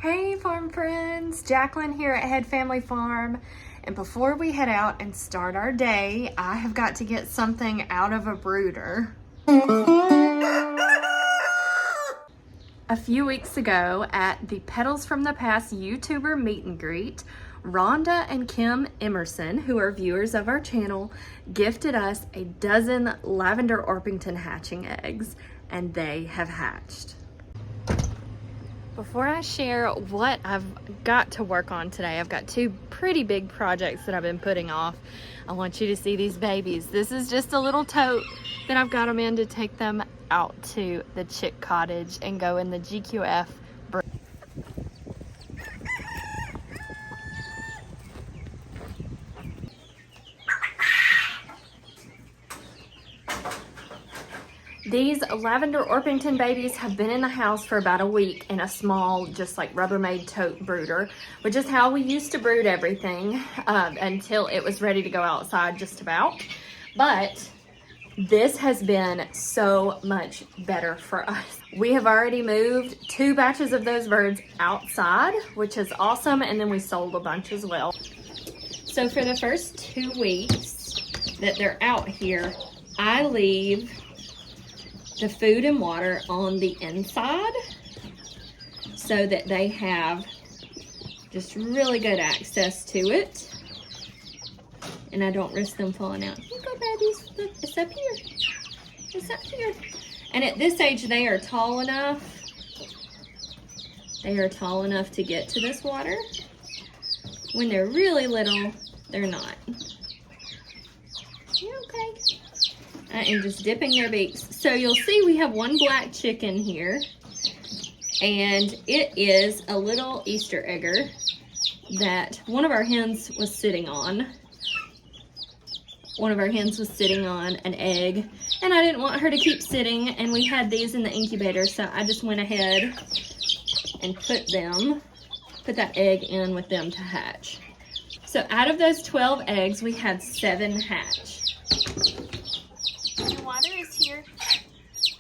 Hey farm friends, Jaclyn here at Head Family Farm. And before we head out and start our day, I have got to get something out of a brooder. A few weeks ago at the Petals from the Past YouTuber meet and greet, Rhonda and Kim Emerson, who are viewers of our channel, gifted us a dozen lavender Orpington hatching eggs, and they have hatched. Before I share what I've got to work on today, I've got two pretty big projects that I've been putting off. I want you to see these babies. This is just a little tote that I've got them in to take them out to the chick cottage and go in the GQF. These lavender Orpington babies have been in the house for about a week in a small, just like Rubbermaid tote brooder, which is how we used to brood everything until it was ready to go outside just about. But this has been so much better for us. We have already moved 2 batches of those birds outside, which is awesome, and then we sold a bunch as well. So for the first 2 weeks that they're out here, I leave the food and water on the inside so that they have just really good access to it, and I don't risk them falling out. Here you go, babies. Look, it's up here. It's up here. And at this age, they are tall enough. They are tall enough to get to this water. When they're really little, they're not. You okay? I am just dipping their beaks. So you'll see we have one black chicken here, and it is a little Easter egger that one of our hens was sitting on. One of our hens was sitting on an egg, and I didn't want her to keep sitting, and we had these in the incubator, so I just went ahead and put that egg in with them to hatch. So out of those 12 eggs, we had 7 hatch. Your water is here.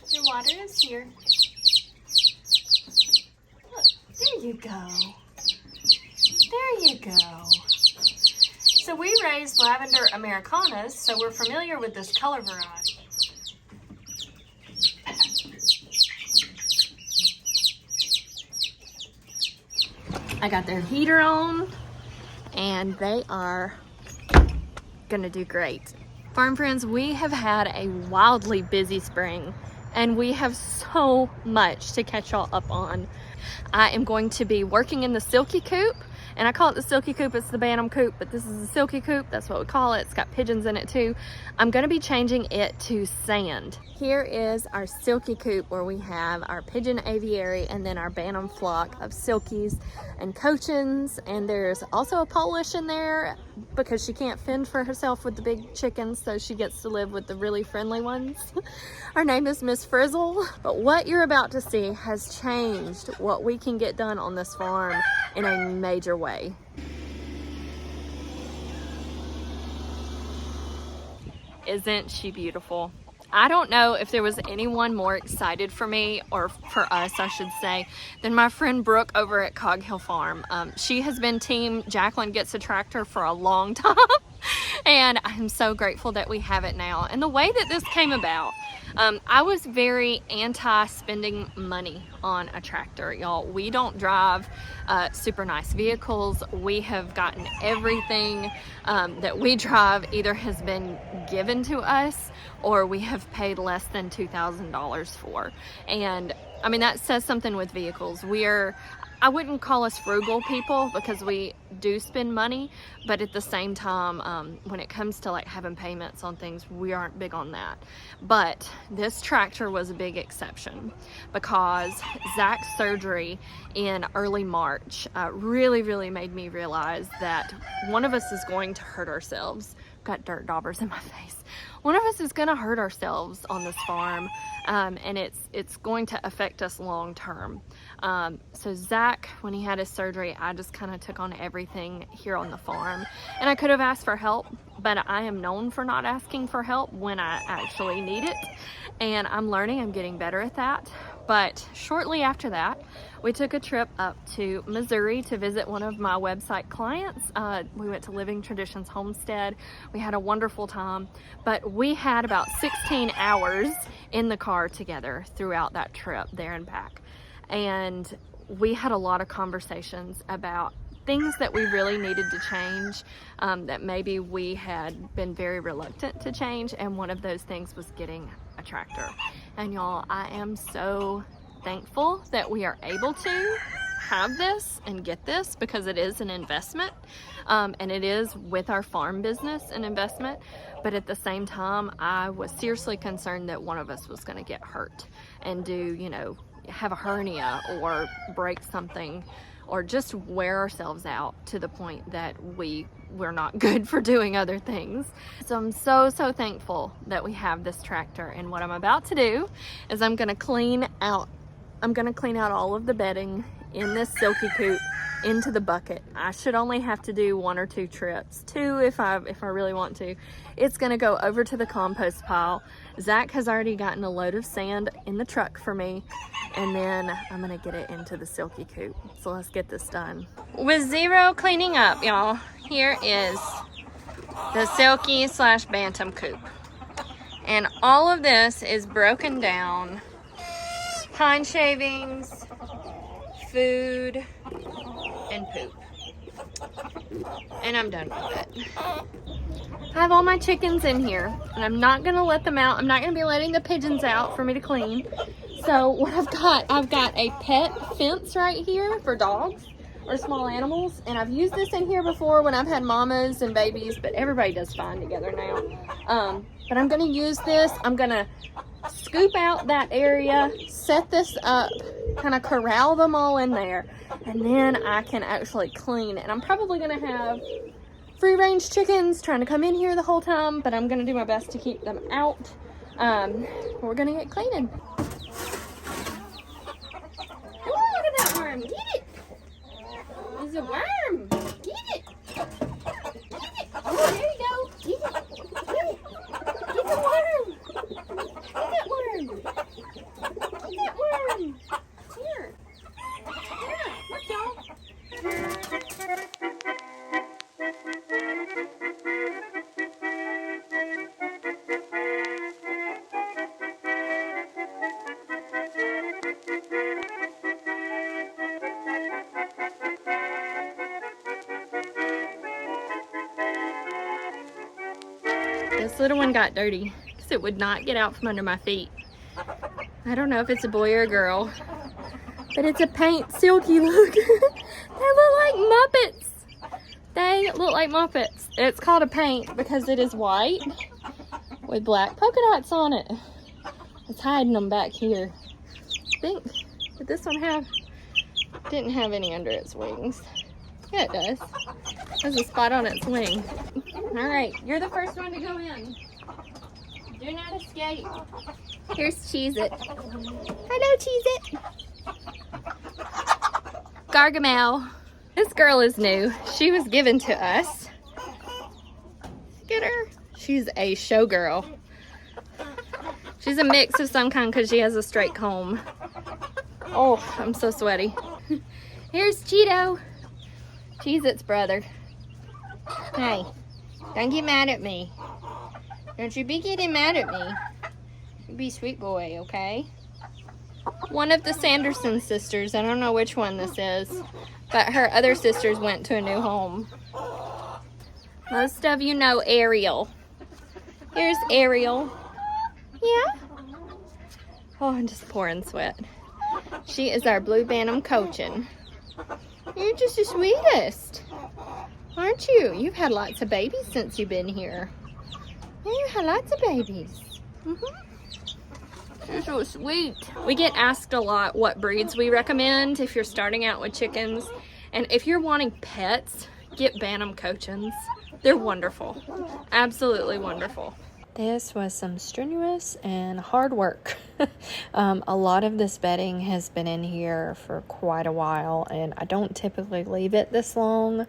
Your water is here. Look, there you go. There you go. So we raised lavender Americanas, so we're familiar with this color variety. I got their heater on, and they are gonna do great. Farm friends, we have had a wildly busy spring, and we have so much to catch y'all up on. I am going to be working in the Silkie coop, and I call it the Silkie coop. It's the Bantam coop, but this is the Silkie coop. That's what we call it. It's got pigeons in it too. I'm going to be changing it to sand. Here is our Silkie coop where we have our pigeon aviary and then our Bantam flock of silkies and cochins, and there's also a Polish in there because she can't fend for herself with the big chickens, so she gets to live with the really friendly ones. Her name is Miss Frizzle. But what you're about to see has changed what we can get done on this farm in a major way. Isn't she beautiful? I don't know if there was anyone more excited for me, or for us I should say, than my friend Brooke over at Cog Hill Farm. She has been team Jaclyn Gets a Tractor for a long time, and I'm so grateful that we have it now. And the way that this came about, I was very anti-spending money on a tractor, y'all. We don't drive super nice vehicles. We have gotten everything that we drive either has been given to us or we have paid less than $2,000 for. And I mean, that says something with vehicles. I wouldn't call us frugal people because we do spend money, but at the same time, when it comes to like having payments on things, we aren't big on that. But this tractor was a big exception because Zach's surgery in early March really made me realize that one of us is going to hurt ourselves. Got dirt daubers in my face. One of us is going to hurt ourselves on this farm, and it's going to affect us long term. So Zach, when he had his surgery, I just kind of took on everything here on the farm, and I could have asked for help, but I am known for not asking for help when I actually need it, and I'm learning. I'm getting better at that. But shortly after that, we took a trip up to Missouri to visit one of my website clients. We went to Living Traditions Homestead. We had a wonderful time, but we had about 16 hours in the car together throughout that trip there and back. And we had a lot of conversations about things that we really needed to change, that maybe we had been very reluctant to change, and one of those things was getting a tractor. And y'all, I am so thankful that we are able to have this and get this, because it is an investment, and it is with our farm business an investment. But at the same time, I was seriously concerned that one of us was going to get hurt and have a hernia or break something, or just wear ourselves out to the point that we're not good for doing other things. So I'm so thankful that we have this tractor. And what I'm about to do is I'm gonna clean out all of the bedding in this Silkie coop into the bucket. I should only have to do 1 or 2 trips, 2 if I really want to. It's gonna go over to the compost pile. Zach has already gotten a load of sand in the truck for me, and then I'm gonna get it into the Silkie coop. So let's get this done. With 0 cleaning up, y'all, here is the Silkie / Bantam coop. And all of this is broken down: pine shavings, food, and poop. And I'm done with it. I have all my chickens in here, and I'm not gonna let them out. I'm not gonna be letting the pigeons out for me to clean. So what I've got a pet fence right here for dogs or small animals, and I've used this in here before when I've had mamas and babies, but everybody does fine together now. But I'm gonna use this. I'm gonna scoop out that area, set this up, kind of corral them all in there, and then I can actually clean. And I'm probably gonna have free range chickens trying to come in here the whole time, but I'm gonna do my best to keep them out. We're gonna get cleaning. Oh, look at that worm! Get it! It's a worm! Get it! Get it! Oh, there you go! Get it! Get it! Get the worm! Get that worm! Get that worm! Here! Yeah, look, y'all! This little one got dirty because it would not get out from under my feet. I don't know if it's a boy or a girl, but it's a paint Silkie look. They look like Muppets. They look like Muppets. It's called a paint because it is white with black polka dots on it. It's hiding them back here. I think, did this one didn't have any under its wings. Yeah, it does. There's a spot on its wing. All right, you're the first one to go in. Do not escape. Here's Cheez-It. Hello, Cheez-It. Gargamel. This girl is new. She was given to us. Get her. She's a showgirl. She's a mix of some kind because she has a straight comb. Oh, I'm so sweaty. Here's Cheeto. Cheez-It's brother. Hey, don't get mad at me. Don't you be getting mad at me. You be sweet boy, okay? One of the Sanderson sisters, I don't know which one this is, but her other sisters went to a new home. Most of you know Ariel. Here's Ariel. Yeah? Oh, I'm just pouring sweat. She is our blue Bantam Cochin. You're just the sweetest, aren't you? You've had lots of babies since you've been here. Yeah, you've had lots of babies. You're so sweet. We get asked a lot what breeds we recommend if you're starting out with chickens. And if you're wanting pets, get Bantam Cochins. They're wonderful. Absolutely wonderful. This was some strenuous and hard work. A lot of this bedding has been in here for quite a while, and I don't typically leave it this long,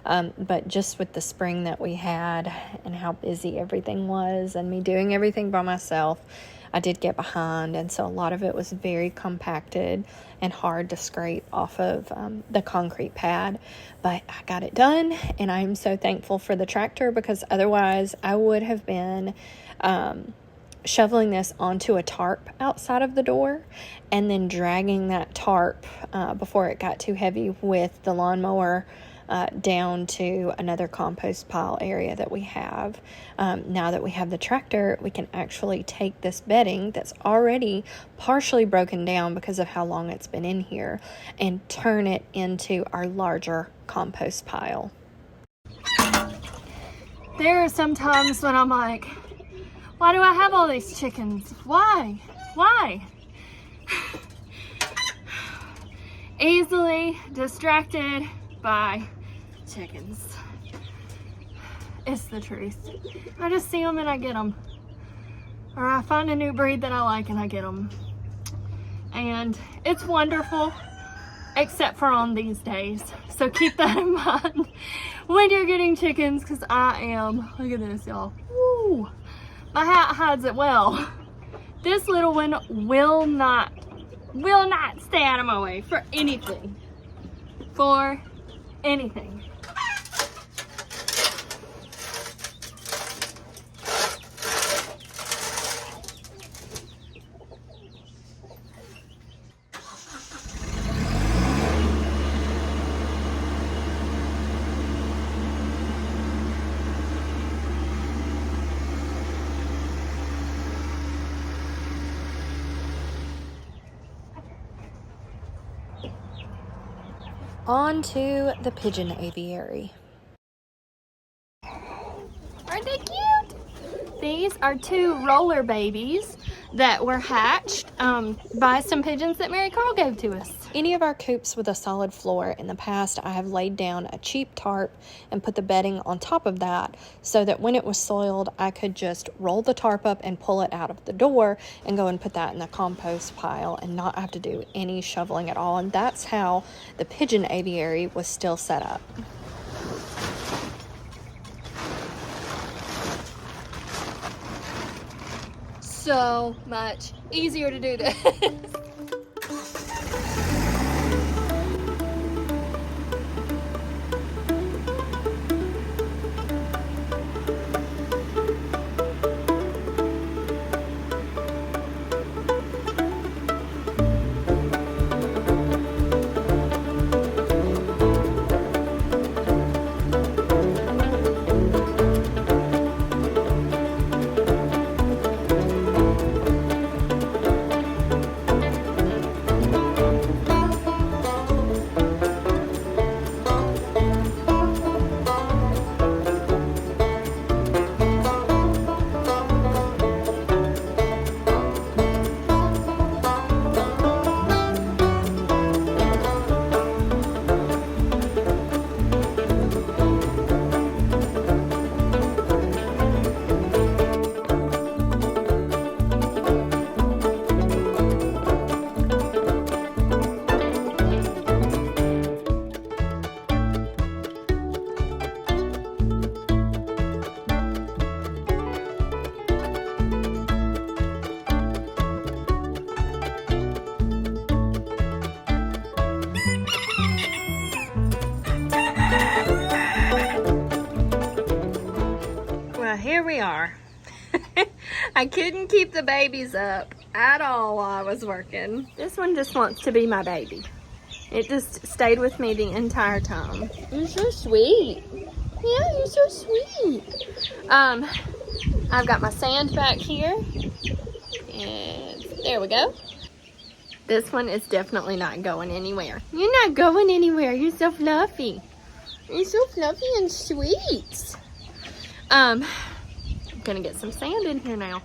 but just with the spring that we had and how busy everything was and me doing everything by myself, I did get behind, and so a lot of it was very compacted and hard to scrape off of the concrete pad. But I got it done, and I'm so thankful for the tractor, because otherwise I would have been shoveling this onto a tarp outside of the door and then dragging that tarp before it got too heavy with the lawnmower down to another compost pile area that we have. Now that we have the tractor, we can actually take this bedding that's already partially broken down because of how long it's been in here and turn it into our larger compost pile. There are some times when I'm like, why do I have all these chickens? Why? Easily distracted by chickens. It's the truth. I just see them and I get them. Or I find a new breed that I like and I get them. And it's wonderful, except for on these days. So keep that in mind when you're getting chickens, because I am, look at this, y'all. Woo! My hat hides it well. This little one will not stay out of my way for anything. For anything. On to the pigeon aviary. Aren't they cute? These are 2 roller babies that were hatched by some pigeons that Mary Carl gave to us. Any of our coops with a solid floor, in the past I have laid down a cheap tarp and put the bedding on top of that so that when it was soiled I could just roll the tarp up and pull it out of the door and go and put that in the compost pile and not have to do any shoveling at all. And that's how the pigeon aviary was still set up. So much easier to do this. Here we are. I couldn't keep the babies up at all while I was working. This one just wants to be my baby. It just stayed with me the entire time. You're so sweet. Yeah, you're so sweet. I've got my sand back here. And there we go. This one is definitely not going anywhere. You're not going anywhere. You're so fluffy. You're so fluffy and sweet. I'm gonna get some sand in here now.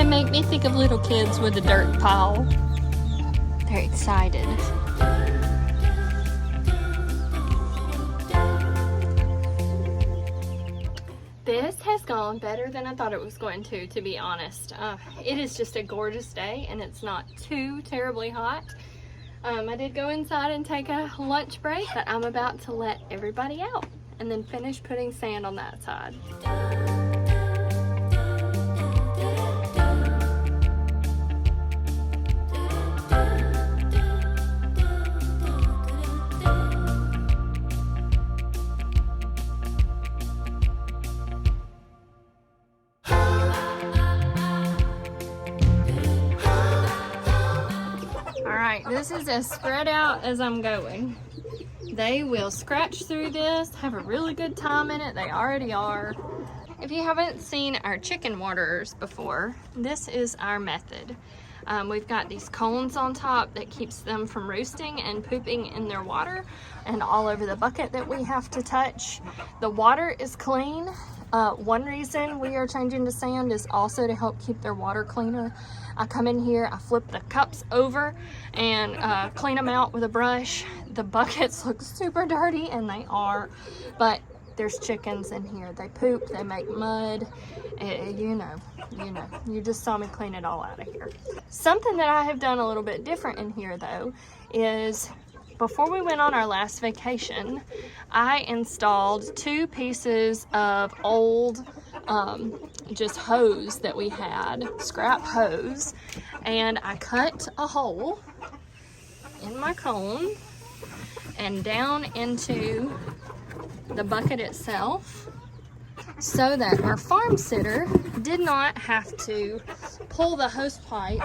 They make me think of little kids with a dirt pile. They're excited. This has gone better than I thought it was going to be honest. It is just a gorgeous day and it's not too terribly hot. I did go inside and take a lunch break, but I'm about to let everybody out and then finish putting sand on that side. This is as spread out as I'm going. They will scratch through this, have a really good time in it. They already are. If you haven't seen our chicken waterers before, this is our method. We've got these cones on top that keeps them from roosting and pooping in their water and all over the bucket that we have to touch. The water is clean. One reason we are changing to sand is also to help keep their water cleaner. I come in here, I flip the cups over and clean them out with a brush. The buckets look super dirty, and they are, but there's chickens in here. They poop, they make mud, you know. You just saw me clean it all out of here. Something that I have done a little bit different in here though is before we went on our last vacation, I installed 2 pieces of old just hose that we had, scrap hose, and I cut a hole in my cone and down into the bucket itself so that our farm sitter did not have to pull the hose pipe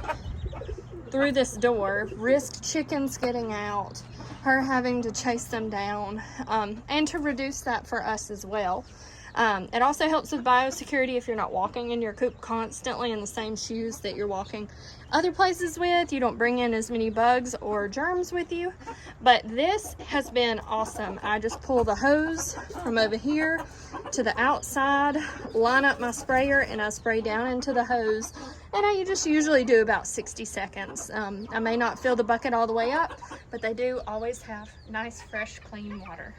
through this door, risk chickens getting out, her having to chase them down, and to reduce that for us as well. It also helps with biosecurity if you're not walking in your coop constantly in the same shoes that you're walking other places with. You don't bring in as many bugs or germs with you. But this has been awesome. I just pull the hose from over here to the outside, line up my sprayer, and I spray down into the hose. And I just usually do about 60 seconds. I may not fill the bucket all the way up, but they do always have nice, fresh, clean water.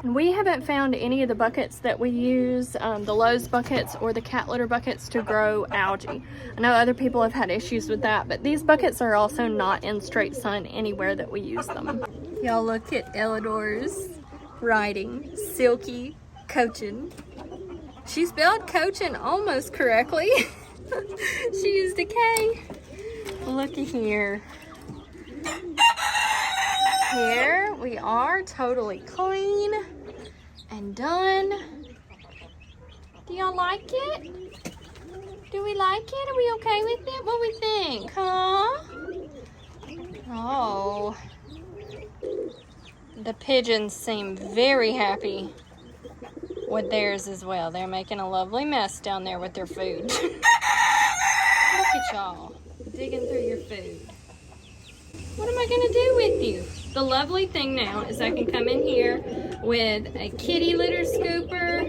We haven't found any of the buckets that we use, the Lowe's buckets or the cat litter buckets, to grow algae. I know other people have had issues with that, but these buckets are also not in straight sun anywhere that we use them. Y'all look at Eleanor's writing, Silkie coaching. She spelled coaching almost correctly. She used a K. Looky here. Here we are, totally clean and done. Do y'all like it? Do we like it? Are we okay with it? What we think, huh? Oh, the pigeons seem very happy with theirs as well. They're making a lovely mess down there with their food. Look at y'all digging through your food. What am I gonna do with you? The lovely thing now is I can come in here with a kitty litter scooper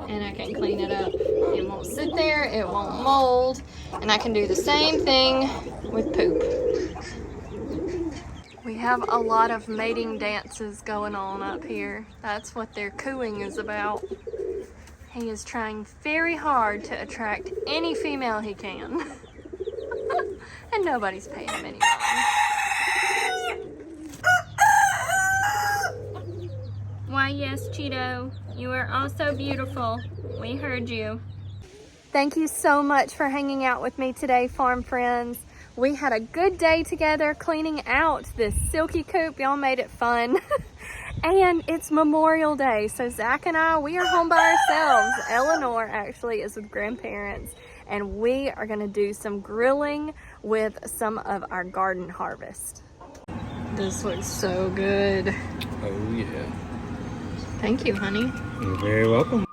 and I can clean it up. It won't sit there, it won't mold, and I can do the same thing with poop. We have a lot of mating dances going on up here. That's what their cooing is about. He is trying very hard to attract any female he can. And nobody's paying him any mind. Why, yes, Cheeto, you are also beautiful. We heard you. Thank you so much for hanging out with me today, farm friends. We had a good day together cleaning out this Silkie coop. Y'all made it fun. And it's Memorial Day, so Zach and I, we are home by ourselves. Eleanor actually is with grandparents, and we are gonna do some grilling with some of our garden harvest. This looks so good. Oh yeah. Thank you, honey. You're very welcome.